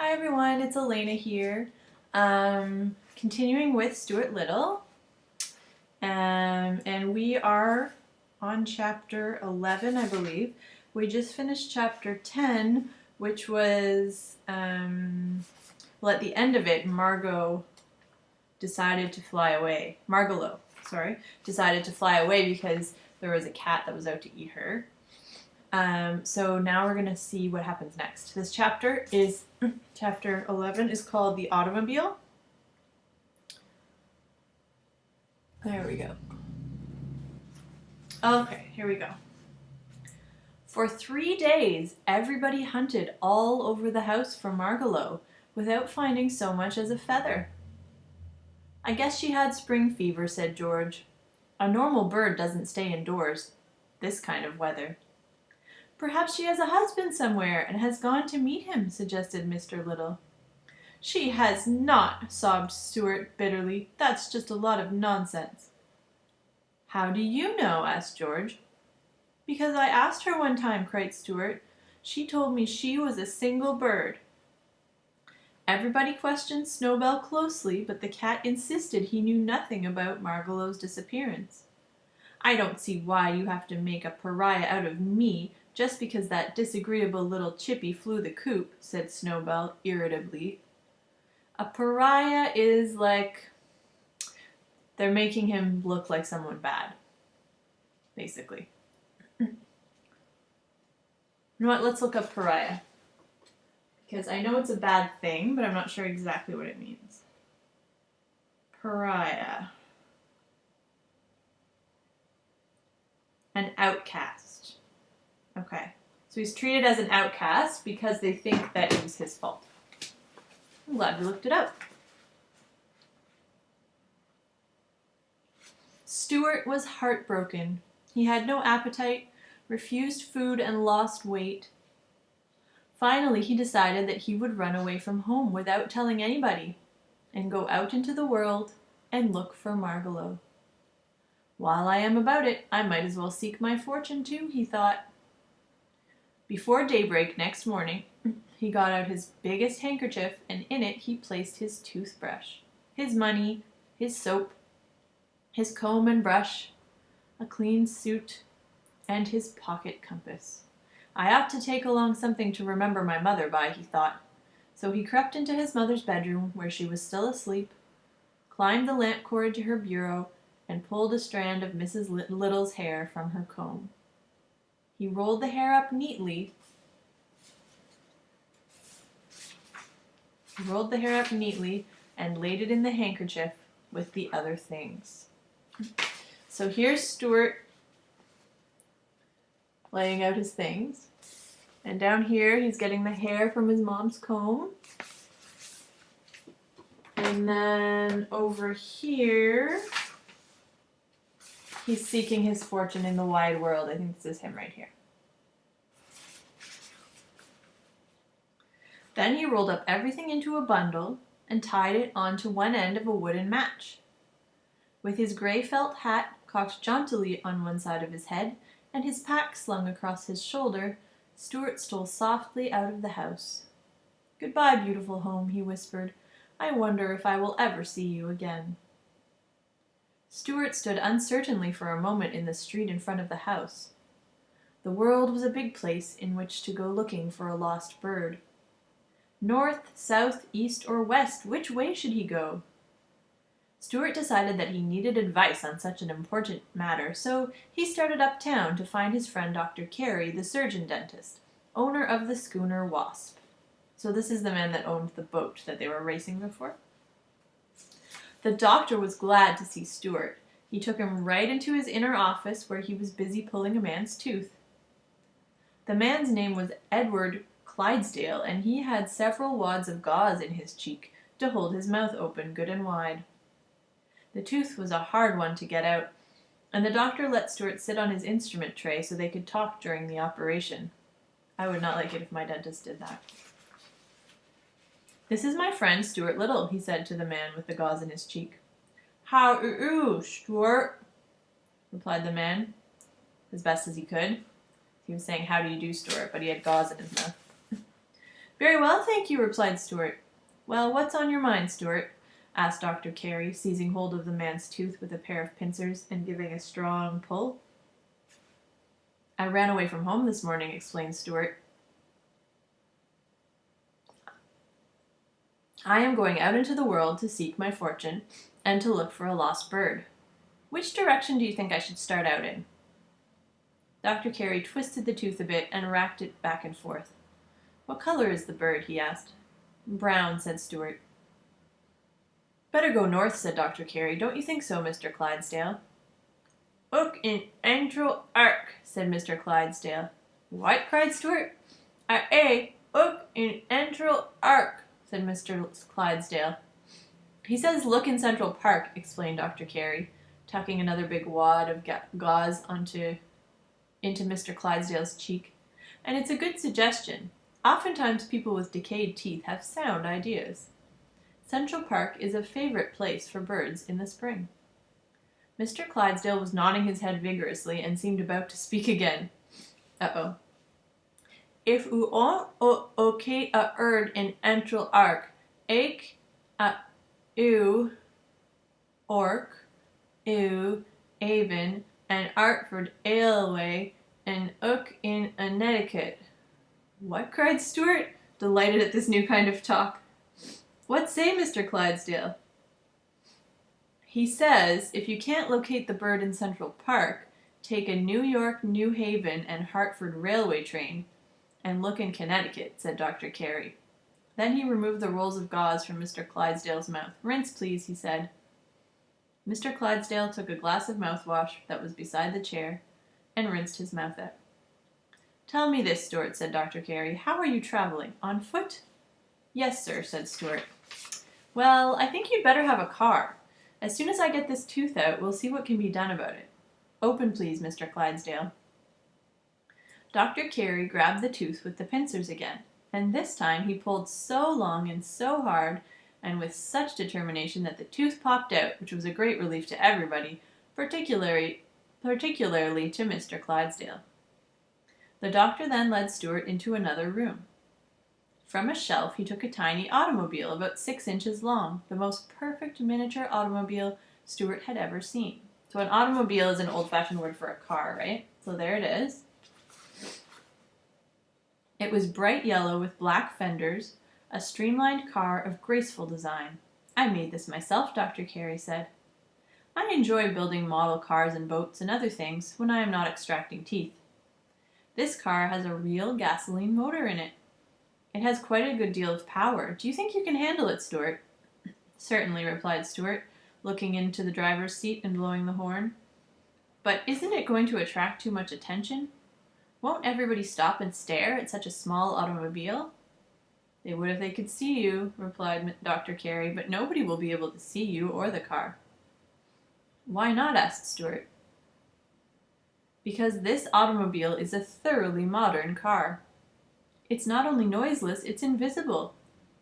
Hi everyone, it's Elena here. Continuing with Stuart Little, and we are on chapter 11, I believe. We just finished chapter 10, which was, well, at the end of it, Margalo decided to fly away because there was a cat that was out to eat her. So now we're going to see what happens next. This chapter is, chapter 11 is called The Automobile. There we go. Okay, here we go. For 3 days, everybody hunted all over the house for Margalo without finding so much as a feather. I guess she had spring fever, said George. A normal bird doesn't stay indoors, this kind of weather. Perhaps she has a husband somewhere and has gone to meet him, suggested Mr. Little. She has not, sobbed Stuart bitterly. That's just a lot of nonsense. How do you know? Asked George. Because I asked her one time, cried Stuart. She told me she was a single bird. Everybody questioned Snowbell closely, but the cat insisted he knew nothing about Margalo's disappearance. I don't see why you have to make a pariah out of me just because that disagreeable little chippy flew the coop, said Snowbell irritably. A pariah is like they're making him look like someone bad, basically. You know what? Let's look up pariah. Because I know it's a bad thing, but I'm not sure exactly what it means. Pariah. An outcast. Okay. So he's treated as an outcast because they think that it was his fault. I'm glad we looked it up. Stuart was heartbroken. He had no appetite, refused food, and lost weight. Finally, he decided that he would run away from home without telling anybody and go out into the world and look for Margalo. While I am about it, I might as well seek my fortune too, he thought. Before daybreak next morning, he got out his biggest handkerchief, and in it he placed his toothbrush, his money, his soap, his comb and brush, a clean suit, and his pocket compass. I ought to take along something to remember my mother by, he thought. So he crept into his mother's bedroom, where she was still asleep, climbed the lamp cord to her bureau, and pulled a strand of Mrs. Little's hair from her comb. He rolled the hair up neatly. And laid it in the handkerchief with the other things. So here's Stuart laying out his things. And down here, he's getting the hair from his mom's comb. And then over here, he's seeking his fortune in the wide world. I think this is him right here. Then he rolled up everything into a bundle and tied it onto one end of a wooden match. With his gray felt hat cocked jauntily on one side of his head and his pack slung across his shoulder, Stuart stole softly out of the house. Goodbye, beautiful home, he whispered. I wonder if I will ever see you again. Stuart stood uncertainly for a moment in the street in front of the house. The world was a big place in which to go looking for a lost bird. North, south, east, or west, which way should he go? Stuart decided that he needed advice on such an important matter, so he started uptown to find his friend Dr. Carey, the surgeon-dentist, owner of the schooner Wasp. So this is the man that owned the boat that they were racing before. The doctor was glad to see Stuart. He took him right into his inner office where he was busy pulling a man's tooth. The man's name was Edward Clydesdale, and he had several wads of gauze in his cheek to hold his mouth open good and wide. The tooth was a hard one to get out, and the doctor let Stuart sit on his instrument tray so they could talk during the operation. I would not like it if my dentist did that. This is my friend Stuart Little, he said to the man with the gauze in his cheek. How are Stuart? Replied the man, as best as he could. He was saying, how do you do, Stuart, but he had gauze in his mouth. Very well, thank you, replied Stuart. Well, what's on your mind, Stuart? Asked Dr. Carey, seizing hold of the man's tooth with a pair of pincers and giving a strong pull. I ran away from home this morning, explained Stuart. I am going out into the world to seek my fortune and to look for a lost bird. Which direction do you think I should start out in? Dr. Carey twisted the tooth a bit and racked it back and forth. What color is the bird? He asked. Brown, said Stuart. Better go north, said Dr. Carey. Don't you think so, Mr. Clydesdale? Ook in entral ark, said Mr. Clydesdale. What? Cried Stuart. Ook in entral ark, said Mr. Clydesdale. He says look in Central Park, explained Dr. Carey, tucking another big wad of gauze into Mr. Clydesdale's cheek. And it's a good suggestion. Oftentimes people with decayed teeth have sound ideas. Central Park is a favorite place for birds in the spring. Mr. Clydesdale was nodding his head vigorously and seemed about to speak again. Uh-oh. If u on okay a erd in entral ark, ake a u ork, u Avon, and Artford Ailway, and ook in a Connecticut. What? Cried Stuart, delighted at this new kind of talk. What say Mr. Clydesdale? He says if you can't locate the bird in Central Park, take a New York, New Haven, and Hartford railway train and look in Connecticut, said Dr. Carey. Then he removed the rolls of gauze from Mr. Clydesdale's mouth. Rinse, please, he said. Mr. Clydesdale took a glass of mouthwash that was beside the chair and rinsed his mouth out. Tell me this, Stuart, said Dr. Carey. How are you traveling? On foot? Yes, sir, said Stuart. Well, I think you'd better have a car. As soon as I get this tooth out, we'll see what can be done about it. Open, please, Mr. Clydesdale. Dr. Carey grabbed the tooth with the pincers again, and this time he pulled so long and so hard and with such determination that the tooth popped out, which was a great relief to everybody, particularly to Mr. Clydesdale. The doctor then led Stuart into another room. From a shelf he took a tiny automobile about 6 inches long, the most perfect miniature automobile Stuart had ever seen. So an automobile is an old-fashioned word for a car, right? So there it is. It was bright yellow with black fenders, a streamlined car of graceful design. I made this myself, Dr. Carey said. I enjoy building model cars and boats and other things when I am not extracting teeth. This car has a real gasoline motor in it. It has quite a good deal of power. Do you think you can handle it, Stuart? Certainly, replied Stuart, looking into the driver's seat and blowing the horn. But isn't it going to attract too much attention? Won't everybody stop and stare at such a small automobile? They would if they could see you, replied Dr. Carey, but nobody will be able to see you or the car. Why not? Asked Stuart. Because this automobile is a thoroughly modern car. It's not only noiseless, it's invisible.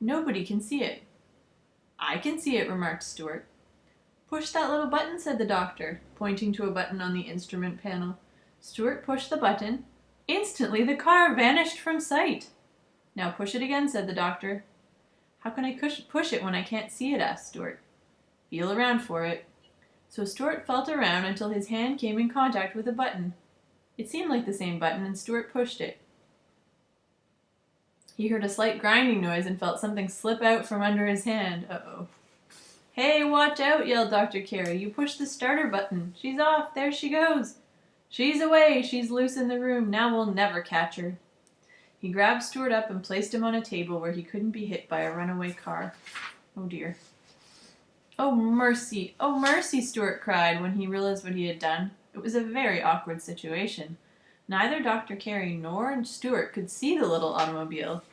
Nobody can see it. I can see it, remarked Stuart. Push that little button, said the doctor, pointing to a button on the instrument panel. Stuart pushed the button. Instantly the car vanished from sight. Now push it again, said the doctor. How can I push it when I can't see it? Asked Stuart. Feel around for it. So Stuart felt around until his hand came in contact with a button. It seemed like the same button, and Stuart pushed it. He heard a slight grinding noise and felt something slip out from under his hand. Uh-oh. Hey, watch out, yelled Dr. Carey. You pushed the starter button. She's off. There she goes. She's away. She's loose in the room. Now we'll never catch her. He grabbed Stuart up and placed him on a table where he couldn't be hit by a runaway car. Oh, dear. Oh, mercy. Oh, mercy, Stuart cried when he realized what he had done. It was a very awkward situation. Neither Dr. Carey nor Stuart could see the little automobile,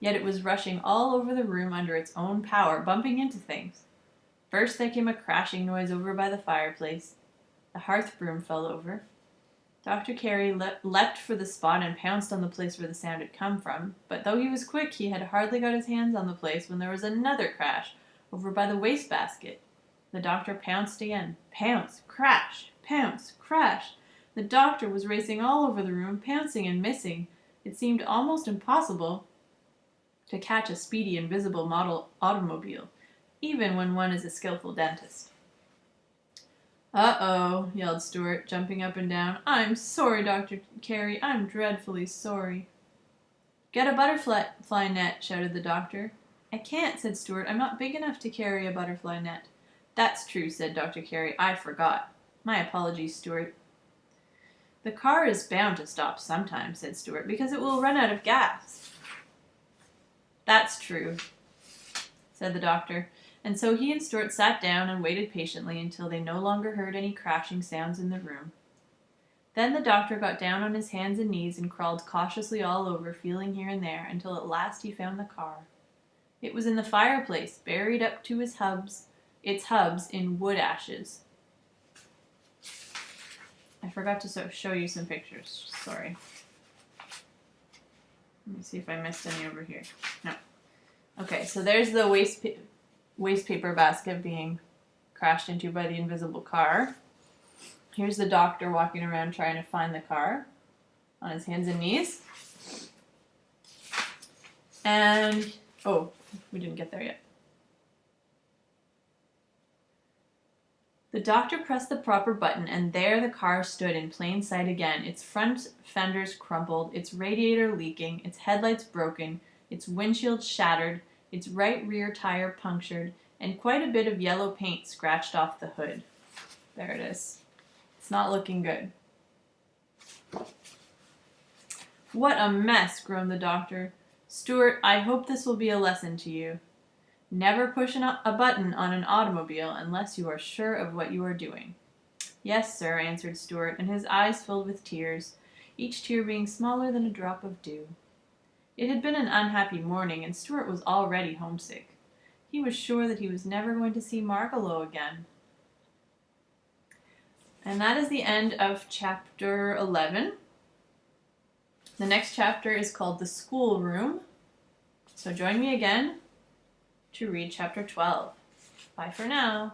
yet it was rushing all over the room under its own power, bumping into things. First there came a crashing noise over by the fireplace. The hearth broom fell over. Dr. Carey leapt for the spot and pounced on the place where the sound had come from, but though he was quick, he had hardly got his hands on the place when there was another crash over by the wastebasket. The doctor pounced again. Pounce, crash, pounce, crash. The doctor was racing all over the room, pouncing and missing. It seemed almost impossible to catch a speedy invisible model automobile, even when one is a skillful dentist. "Uh-oh," yelled Stuart, jumping up and down. "I'm sorry, Dr. Carey. I'm dreadfully sorry." "Get a butterfly net," shouted the doctor. "I can't," said Stuart. "I'm not big enough to carry a butterfly net." "That's true," said Dr. Carey. "I forgot. My apologies, Stuart." "The car is bound to stop sometime," said Stuart, "because it will run out of gas." "That's true," said the doctor, and so he and Stuart sat down and waited patiently until they no longer heard any crashing sounds in the room. Then the doctor got down on his hands and knees and crawled cautiously all over, feeling here and there, until at last he found the car. It was in the fireplace, buried up to its hubs in wood ashes. I forgot to show you some pictures. Sorry. Let me see if I missed any over here. No. Okay, so there's the waste paper basket being crashed into by the invisible car. Here's the doctor walking around trying to find the car on his hands and knees. And, oh, we didn't get there yet. The doctor pressed the proper button, and there the car stood in plain sight again, its front fenders crumpled, its radiator leaking, its headlights broken, its windshield shattered, its right rear tire punctured, and quite a bit of yellow paint scratched off the hood. There it is. It's not looking good. "What a mess," groaned the doctor. "Stuart, I hope this will be a lesson to you. Never push a button on an automobile unless you are sure of what you are doing." "Yes, sir," answered Stuart, and his eyes filled with tears, each tear being smaller than a drop of dew. It had been an unhappy morning, and Stuart was already homesick. He was sure that he was never going to see Margalo again. And that is the end of chapter 11. The next chapter is called The Schoolroom. So join me again to read chapter 12. Bye for now.